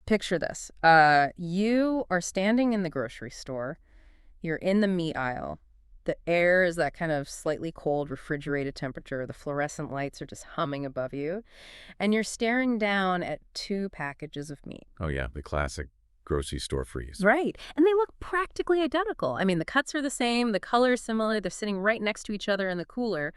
Picture this. You are standing in the grocery store. You're in the meat aisle. The air is that kind of slightly cold, refrigerated temperature. The fluorescent lights are just humming above you. And you're staring down at two packages of meat. Oh, yeah, the classic grocery store freeze. Right. And they look practically identical. I mean, the cuts are the same, the color is similar, they're sitting right next to each other in the cooler.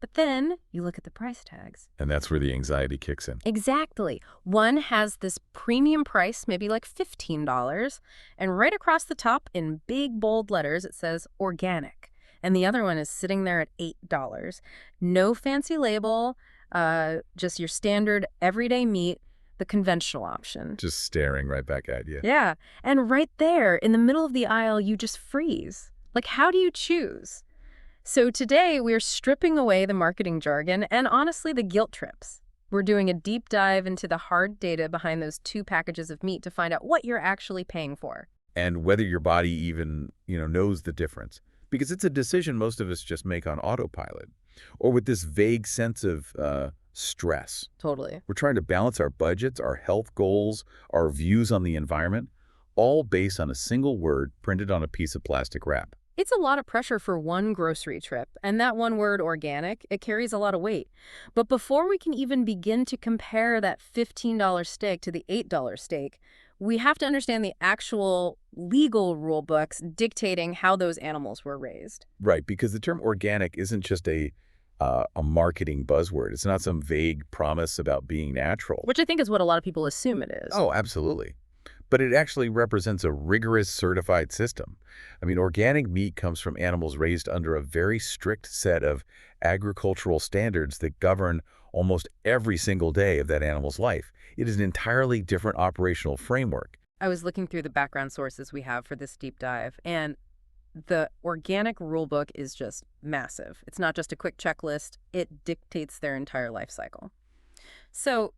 But then you look at the price tags. And that's where the anxiety kicks in. Exactly. One has this premium price, maybe like $15, and right across the top in big bold letters it says organic. And the other one is sitting there at $8. No fancy label, just your standard everyday meat, the conventional option. Just staring right back at you. Yeah. And right there in the middle of the aisle, you just freeze. Like, how do you choose? So today, we're stripping away the marketing jargon and honestly the guilt trips. We're doing a deep dive into the hard data behind those two packages of meat to find out what you're actually paying for. And whether your body even, knows the difference. Because it's a decision most of us just make on autopilot. Or with this vague sense of stress. Totally. We're trying to balance our budgets, our health goals, our views on the environment, all based on a single word printed on a piece of plastic wrap. It's a lot of pressure for one grocery trip, and that one word, organic, it carries a lot of weight. But before we can even begin to compare that $15 steak to the $8 steak, we have to understand the actual legal rule books dictating how those animals were raised. Right, because the term organic isn't just a marketing buzzword. It's not some vague promise about being natural. Which I think is what a lot of people assume it is. Oh, absolutely. But it actually represents a rigorous certified system. I mean, organic meat comes from animals raised under a very strict set of agricultural standards that govern almost every single day of that animal's life. It is an entirely different operational framework. I was looking through the background sources we have for this deep dive, and the organic rulebook is just massive. It's not just a quick checklist. It dictates their entire life cycle. So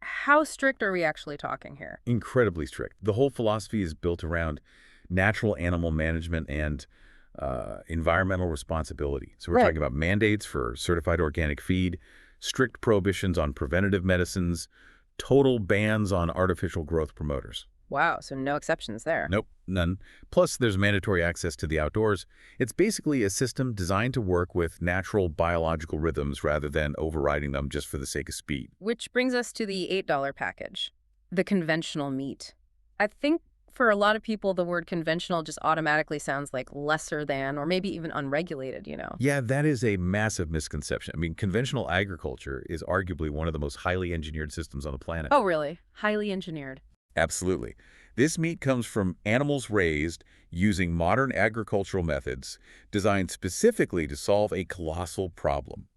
how strict are we actually talking here? Incredibly strict. The whole philosophy is built around natural animal management and environmental responsibility. So we're talking about mandates for certified organic feed, strict prohibitions on preventative medicines, total bans on artificial growth promoters. Wow, so no exceptions there. Nope, none. Plus, there's mandatory access to the outdoors. It's basically a system designed to work with natural biological rhythms rather than overriding them just for the sake of speed. Which brings us to the $8 package, the conventional meat. I think for a lot of people, the word conventional just automatically sounds like lesser than or maybe even unregulated, Yeah, that is a massive misconception. I mean, conventional agriculture is arguably one of the most highly engineered systems on the planet. Oh, really? Highly engineered. Absolutely. This meat comes from animals raised using modern agricultural methods designed specifically to solve a colossal problem,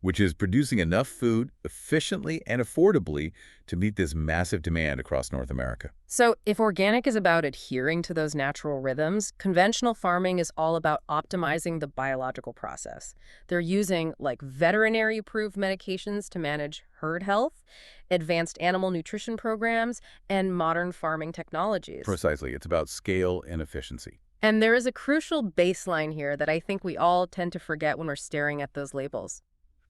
which is producing enough food efficiently and affordably to meet this massive demand across North America. So if organic is about adhering to those natural rhythms, conventional farming is all about optimizing the biological process. They're using veterinary-approved medications to manage herd health, advanced animal nutrition programs, and modern farming technologies. Precisely. It's about scale and efficiency. And there is a crucial baseline here that I think we all tend to forget when we're staring at those labels.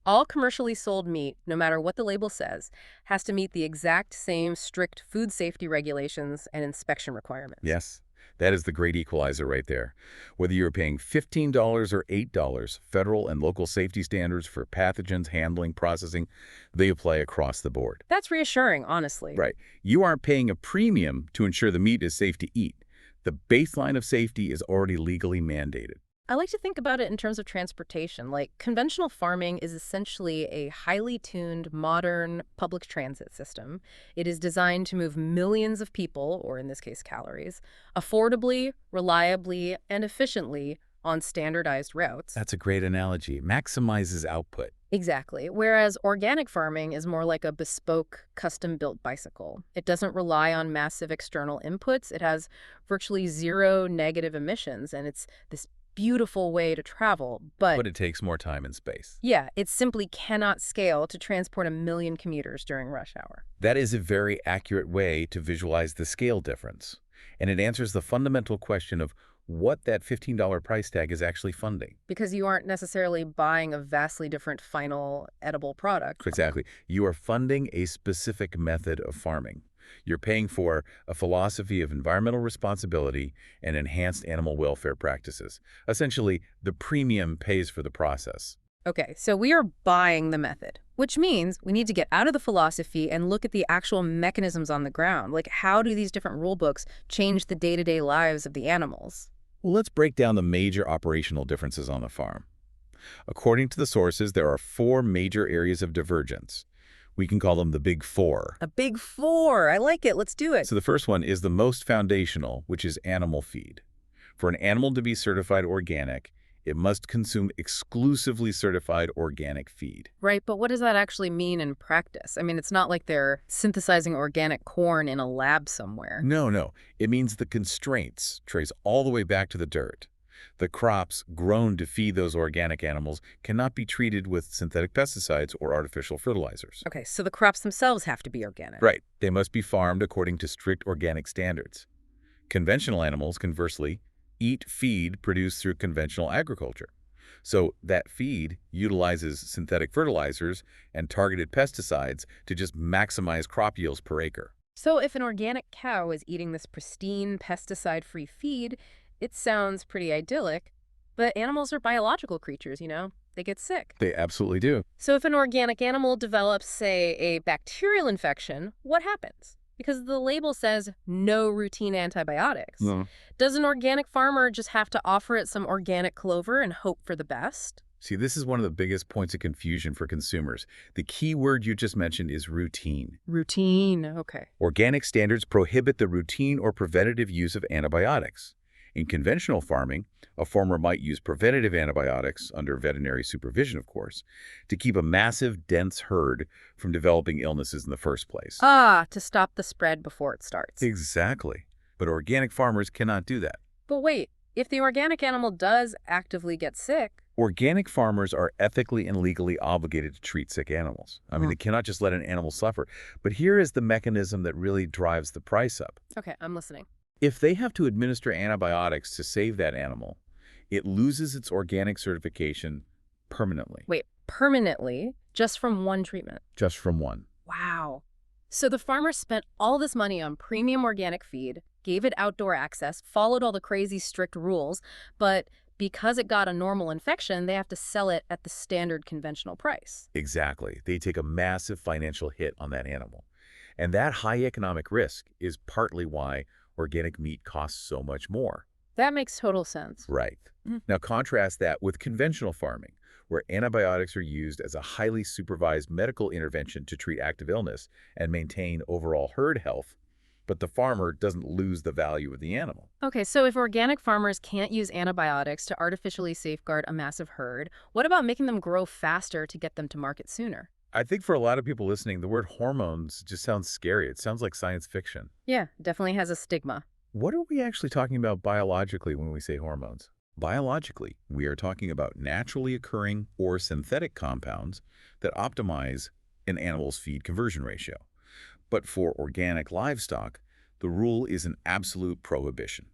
All commercially sold meat, no matter what the label says, has to meet the exact same strict food safety regulations and inspection requirements. Yes, that is the great equalizer right there. Whether you're paying $15 or $8, federal and local safety standards for pathogens, handling, processing, they apply across the board. That's reassuring, honestly. Right. You aren't paying a premium to ensure the meat is safe to eat. The baseline of safety is already legally mandated. I like to think about it in terms of transportation. Conventional farming is essentially a highly tuned, modern public transit system. It is designed to move millions of people, or in this case calories, affordably, reliably, and efficiently on standardized routes. That's a great analogy. It maximizes output. Exactly. Whereas organic farming is more like a bespoke, custom-built bicycle. It doesn't rely on massive external inputs. It has virtually zero negative emissions, and it's this beautiful way to travel, but it takes more time and space. Yeah, it simply cannot scale to transport 1 million commuters during rush hour. That is a very accurate way to visualize the scale difference, and it answers the fundamental question of what that $15 price tag is actually funding. Because you aren't necessarily buying a vastly different final edible product. Exactly. You are funding a specific method of farming. You're paying for a philosophy of environmental responsibility and enhanced animal welfare practices. Essentially, the premium pays for the process. Okay, so we are buying the method, which means we need to get out of the philosophy and look at the actual mechanisms on the ground. Like, how do these different rule books change the day-to-day lives of the animals? Well, let's break down the major operational differences on the farm. According to the sources, there are four major areas of divergence. We can call them the Big Four. A big four. I like it. Let's do it. So the first one is the most foundational, which is animal feed. For an animal to be certified organic, it must consume exclusively certified organic feed. Right, but what does that actually mean in practice? I mean, it's not like they're synthesizing organic corn in a lab somewhere. No. It means the constraints trace all the way back to the dirt. The crops grown to feed those organic animals cannot be treated with synthetic pesticides or artificial fertilizers. Okay, so the crops themselves have to be organic. Right. They must be farmed according to strict organic standards. Conventional animals, conversely, eat feed produced through conventional agriculture. So that feed utilizes synthetic fertilizers and targeted pesticides to just maximize crop yields per acre. So if an organic cow is eating this pristine, pesticide-free feed, it sounds pretty idyllic, but animals are biological creatures, you know? They get sick. They absolutely do. So if an organic animal develops, say, a bacterial infection, what happens? Because the label says no routine antibiotics. No. Does an organic farmer just have to offer it some organic clover and hope for the best? See, this is one of the biggest points of confusion for consumers. The key word you just mentioned is routine. Routine, okay. Organic standards prohibit the routine or preventative use of antibiotics. In conventional farming, a farmer might use preventative antibiotics, under veterinary supervision of course, to keep a massive, dense herd from developing illnesses in the first place. Ah, to stop the spread before it starts. Exactly. But organic farmers cannot do that. But wait, if the organic animal does actively get sick... Organic farmers are ethically and legally obligated to treat sick animals. I mean, they cannot just let an animal suffer. But here is the mechanism that really drives the price up. Okay, I'm listening. If they have to administer antibiotics to save that animal, it loses its organic certification permanently. Wait, permanently? Just from one treatment? Just from one. Wow. So the farmer spent all this money on premium organic feed, gave it outdoor access, followed all the crazy strict rules, but because it got a normal infection, they have to sell it at the standard conventional price. Exactly. They take a massive financial hit on that animal. And that high economic risk is partly why organic meat costs so much more. That makes total sense. Right. Now contrast that with conventional farming, where antibiotics are used as a highly supervised medical intervention to treat active illness and maintain overall herd health, but the farmer doesn't lose the value of the animal. Okay, so if organic farmers can't use antibiotics to artificially safeguard a massive herd, what about making them grow faster to get them to market sooner? I think for a lot of people listening, the word hormones just sounds scary. It sounds like science fiction. Yeah, definitely has a stigma. What are we actually talking about biologically when we say hormones? Biologically, we are talking about naturally occurring or synthetic compounds that optimize an animal's feed conversion ratio. But for organic livestock, the rule is an absolute prohibition.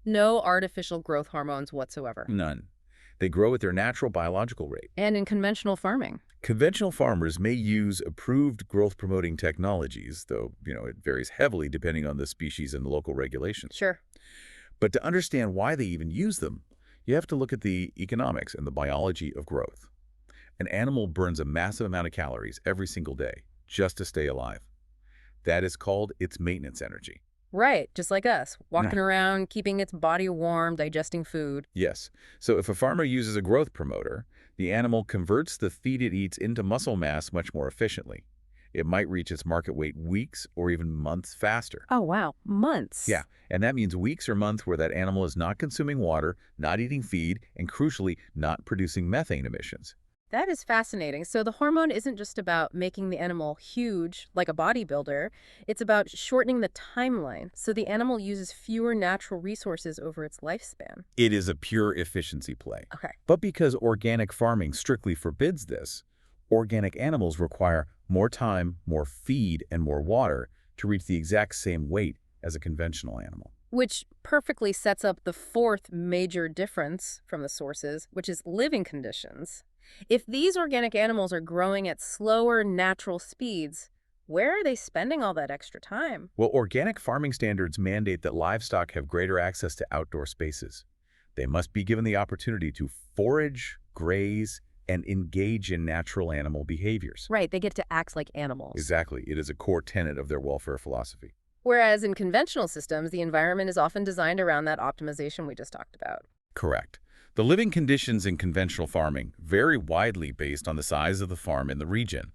No artificial growth hormones whatsoever. None. They grow at their natural biological rate. And in conventional farming. Conventional farmers may use approved growth-promoting technologies, though, it varies heavily depending on the species and the local regulations. Sure. But to understand why they even use them, you have to look at the economics and the biology of growth. An animal burns a massive amount of calories every single day just to stay alive. That is called its maintenance energy. Right, just like us, walking around, keeping its body warm, digesting food. Yes. So if a farmer uses a growth promoter, the animal converts the feed it eats into muscle mass much more efficiently. It might reach its market weight weeks or even months faster. Oh, wow. Months. Yeah, and that means weeks or months where that animal is not consuming water, not eating feed, and crucially, not producing methane emissions. That is fascinating. So the hormone isn't just about making the animal huge, like a bodybuilder. It's about shortening the timeline, so the animal uses fewer natural resources over its lifespan. It is a pure efficiency play. Okay. But because organic farming strictly forbids this, organic animals require more time, more feed, and more water to reach the exact same weight as a conventional animal. Which perfectly sets up the fourth major difference from the sources, which is living conditions. If these organic animals are growing at slower natural speeds, Where are they spending all that extra time? Well, organic farming standards mandate that livestock have greater access to outdoor spaces. They must be given the opportunity to forage, graze, and engage in natural animal behaviors. Right, they get to act like animals. Exactly. It is a core tenet of their welfare philosophy. Whereas in conventional systems, the environment is often designed around that optimization we just talked about. Correct. The living conditions in conventional farming vary widely based on the size of the farm and the region.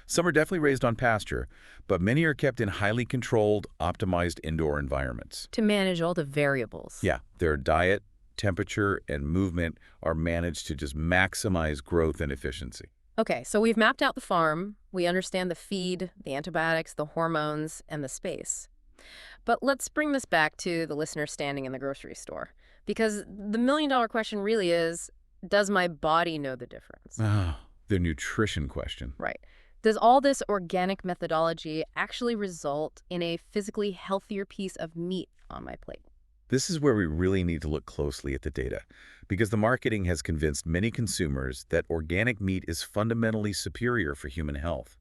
Some are definitely raised on pasture, but many are kept in highly controlled, optimized indoor environments. To manage all the variables. Yeah, their diet, temperature, and movement are managed to just maximize growth and efficiency. Okay, so we've mapped out the farm. We understand the feed, the antibiotics, the hormones, and the space. But let's bring this back to the listener standing in the grocery store. Because the million-dollar question really is, does my body know the difference? Ah, the nutrition question. Right. Does all this organic methodology actually result in a physically healthier piece of meat on my plate? This is where we really need to look closely at the data, because the marketing has convinced many consumers that organic meat is fundamentally superior for human health.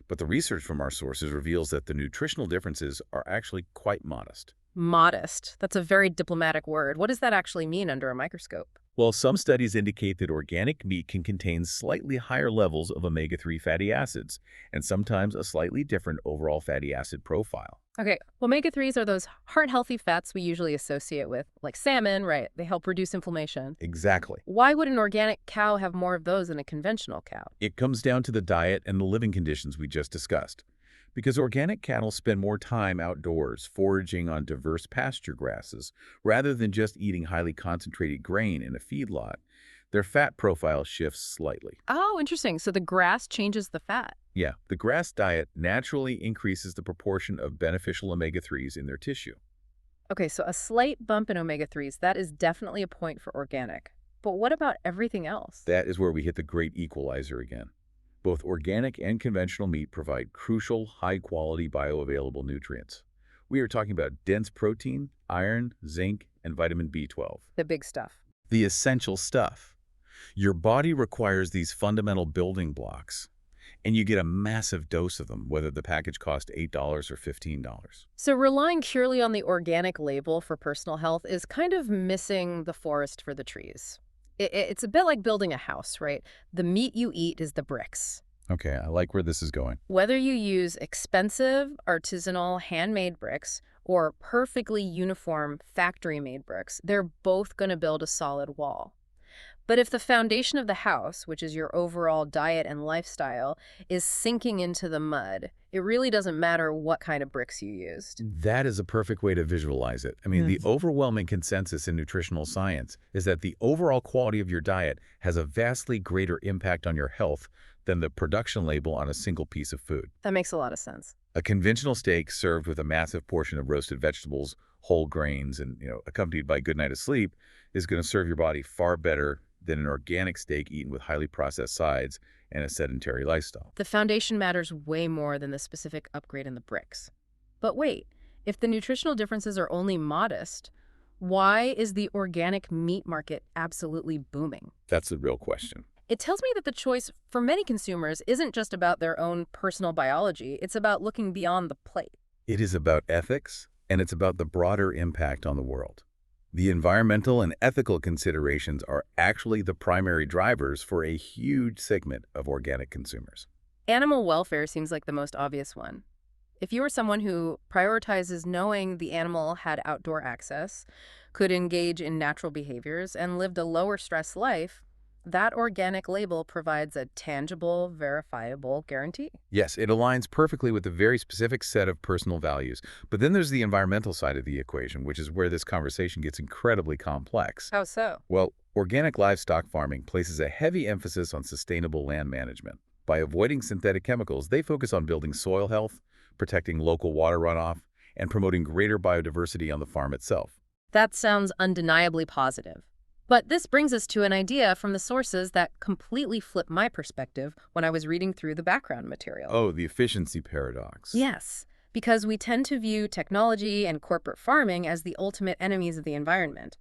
But the research from our sources reveals that the nutritional differences are actually quite modest. Modest. That's a very diplomatic word. What does that actually mean under a microscope? Well, some studies indicate that organic meat can contain slightly higher levels of omega-3 fatty acids, and sometimes a slightly different overall fatty acid profile. Okay, omega-3s are those heart-healthy fats we usually associate with, like salmon, right? They help reduce inflammation. Exactly. Why would an organic cow have more of those than a conventional cow? It comes down to the diet and the living conditions we just discussed. Because organic cattle spend more time outdoors foraging on diverse pasture grasses rather than just eating highly concentrated grain in a feedlot, their fat profile shifts slightly. Oh, interesting. So the grass changes the fat. Yeah, the grass diet naturally increases the proportion of beneficial omega-3s in their tissue. Okay, so a slight bump in omega-3s, that is definitely a point for organic. But what about everything else? That is where we hit the great equalizer again. Both organic and conventional meat provide crucial, high-quality bioavailable nutrients. We are talking about dense protein, iron, zinc, and vitamin B12. The big stuff. The essential stuff. Your body requires these fundamental building blocks, and you get a massive dose of them, whether the package costs $8 or $15. So relying purely on the organic label for personal health is kind of missing the forest for the trees. It's a bit like building a house, right? The meat you eat is the bricks. Okay, I like where this is going. Whether you use expensive, artisanal, handmade bricks or perfectly uniform, factory-made bricks, they're both going to build a solid wall. But if the foundation of the house, which is your overall diet and lifestyle, is sinking into the mud, it really doesn't matter what kind of bricks you used. That is a perfect way to visualize it. I mean, the overwhelming consensus in nutritional science is that the overall quality of your diet has a vastly greater impact on your health than the production label on a single piece of food. That makes a lot of sense. A conventional steak served with a massive portion of roasted vegetables, whole grains, and accompanied by a good night of sleep is going to serve your body far better than an organic steak eaten with highly processed sides and a sedentary lifestyle. The foundation matters way more than the specific upgrade in the bricks. But wait, if the nutritional differences are only modest, why is the organic meat market absolutely booming? That's the real question. It tells me that the choice for many consumers isn't just about their own personal biology, it's about looking beyond the plate. It is about ethics, and it's about the broader impact on the world. The environmental and ethical considerations are actually the primary drivers for a huge segment of organic consumers. Animal welfare seems like the most obvious one. If you are someone who prioritizes knowing the animal had outdoor access, could engage in natural behaviors, and lived a lower stress life, that organic label provides a tangible, verifiable guarantee. Yes, it aligns perfectly with a very specific set of personal values. But then there's the environmental side of the equation, which is where this conversation gets incredibly complex. How so? Well, organic livestock farming places a heavy emphasis on sustainable land management. By avoiding synthetic chemicals, they focus on building soil health, protecting local water runoff, and promoting greater biodiversity on the farm itself. That sounds undeniably positive. But this brings us to an idea from the sources that completely flipped my perspective when I was reading through the background material. Oh, the efficiency paradox. Yes, because we tend to view technology and corporate farming as the ultimate enemies of the environment.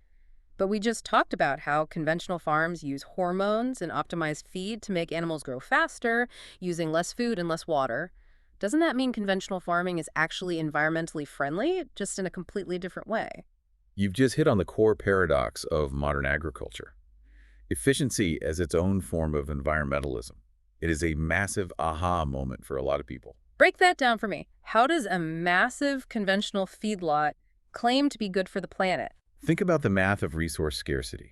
But we just talked about how conventional farms use hormones and optimized feed to make animals grow faster, using less food and less water. Doesn't that mean conventional farming is actually environmentally friendly, just in a completely different way? You've just hit on the core paradox of modern agriculture. Efficiency as its own form of environmentalism. It is a massive aha moment for a lot of people. Break that down for me. How does a massive conventional feedlot claim to be good for the planet? Think about the math of resource scarcity.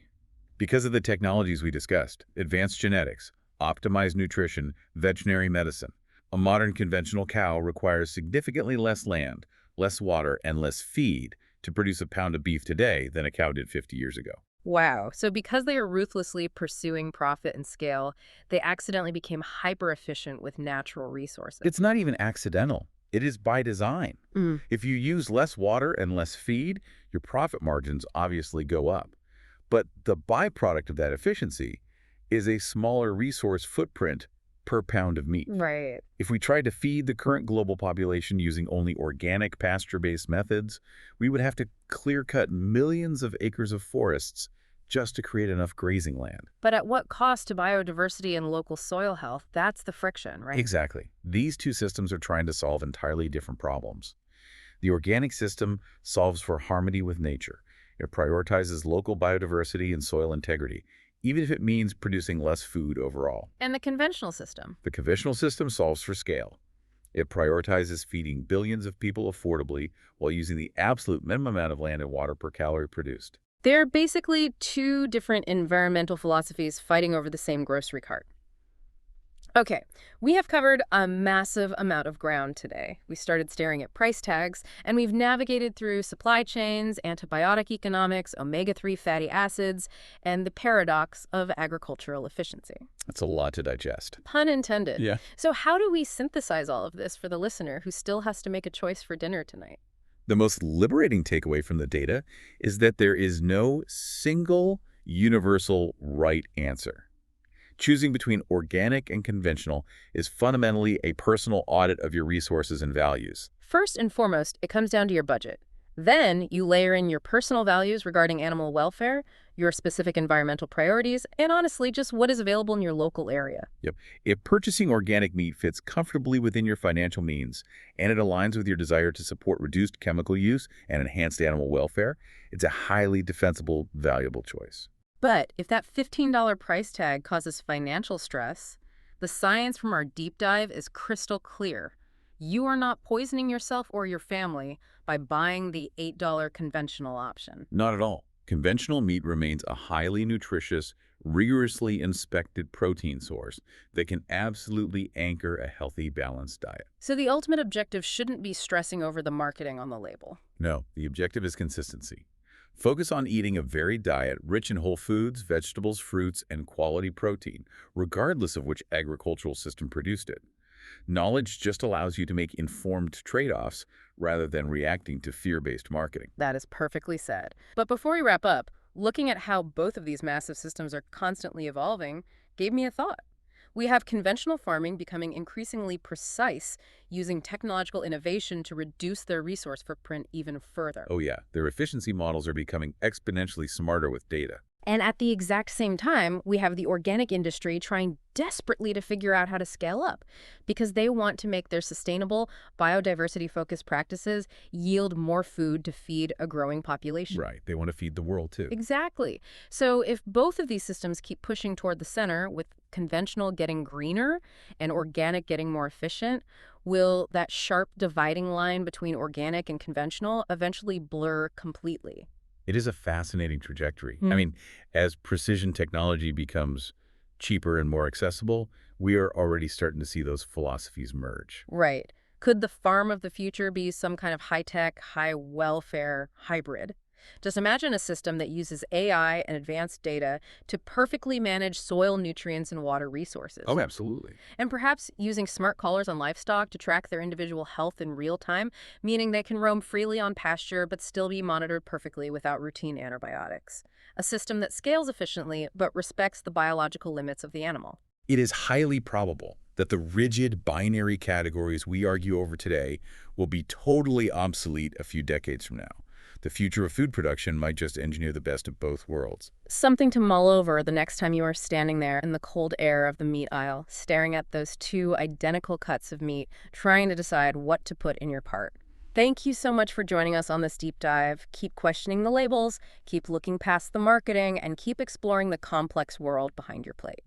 Because of the technologies we discussed, advanced genetics, optimized nutrition, veterinary medicine, a modern conventional cow requires significantly less land, less water, and less feed to produce a pound of beef today than a cow did 50 years ago. Wow. So because they are ruthlessly pursuing profit and scale, they accidentally became hyper efficient with natural resources. It's not even accidental. It is by design. Mm. If you use less water and less feed, your profit margins obviously go up. But the byproduct of that efficiency is a smaller resource footprint per pound of meat. Right. If we tried to feed the current global population using only organic pasture-based methods, we would have to clear-cut millions of acres of forests just to create enough grazing land. But at what cost to biodiversity and local soil health? That's the friction, right? Exactly. These two systems are trying to solve entirely different problems. The organic system solves for harmony with nature. It prioritizes local biodiversity and soil integrity, even if it means producing less food overall. And the conventional system? The conventional system solves for scale. It prioritizes feeding billions of people affordably while using the absolute minimum amount of land and water per calorie produced. They're basically two different environmental philosophies fighting over the same grocery cart. Okay, we have covered a massive amount of ground today. We started staring at price tags, and we've navigated through supply chains, antibiotic economics, omega-3 fatty acids, and the paradox of agricultural efficiency. That's a lot to digest. Pun intended. Yeah. So how do we synthesize all of this for the listener who still has to make a choice for dinner tonight? The most liberating takeaway from the data is that there is no single universal right answer. Choosing between organic and conventional is fundamentally a personal audit of your resources and values. First and foremost, it comes down to your budget. Then you layer in your personal values regarding animal welfare, your specific environmental priorities, and honestly, just what is available in your local area. Yep. If purchasing organic meat fits comfortably within your financial means and it aligns with your desire to support reduced chemical use and enhanced animal welfare, it's a highly defensible, valuable choice. But if that $15 price tag causes financial stress, the science from our deep dive is crystal clear. You are not poisoning yourself or your family by buying the $8 conventional option. Not at all. Conventional meat remains a highly nutritious, rigorously inspected protein source that can absolutely anchor a healthy, balanced diet. So the ultimate objective shouldn't be stressing over the marketing on the label. No, the objective is consistency. Focus on eating a varied diet rich in whole foods, vegetables, fruits, and quality protein, regardless of which agricultural system produced it. Knowledge just allows you to make informed trade-offs rather than reacting to fear-based marketing. That is perfectly said. But before we wrap up, looking at how both of these massive systems are constantly evolving gave me a thought. We have conventional farming becoming increasingly precise, using technological innovation to reduce their resource footprint even further. Oh yeah, their efficiency models are becoming exponentially smarter with data. And at the exact same time, we have the organic industry trying desperately to figure out how to scale up because they want to make their sustainable, biodiversity-focused practices yield more food to feed a growing population. Right, they want to feed the world too. Exactly. So if both of these systems keep pushing toward the center, with conventional getting greener and organic getting more efficient, will that sharp dividing line between organic and conventional eventually blur completely? It is a fascinating trajectory. Hmm. I mean, as precision technology becomes cheaper and more accessible, we are already starting to see those philosophies merge. Right. Could the farm of the future be some kind of high-tech, high-welfare hybrid? Just imagine a system that uses AI and advanced data to perfectly manage soil nutrients and water resources. Oh, absolutely. And perhaps using smart collars on livestock to track their individual health in real time, meaning they can roam freely on pasture but still be monitored perfectly without routine antibiotics. A system that scales efficiently but respects the biological limits of the animal. It is highly probable that the rigid binary categories we argue over today will be totally obsolete a few decades from now. The future of food production might just engineer the best of both worlds. Something to mull over the next time you are standing there in the cold air of the meat aisle, staring at those two identical cuts of meat, trying to decide what to put in your part. Thank you so much for joining us on this deep dive. Keep questioning the labels, keep looking past the marketing, and keep exploring the complex world behind your plate.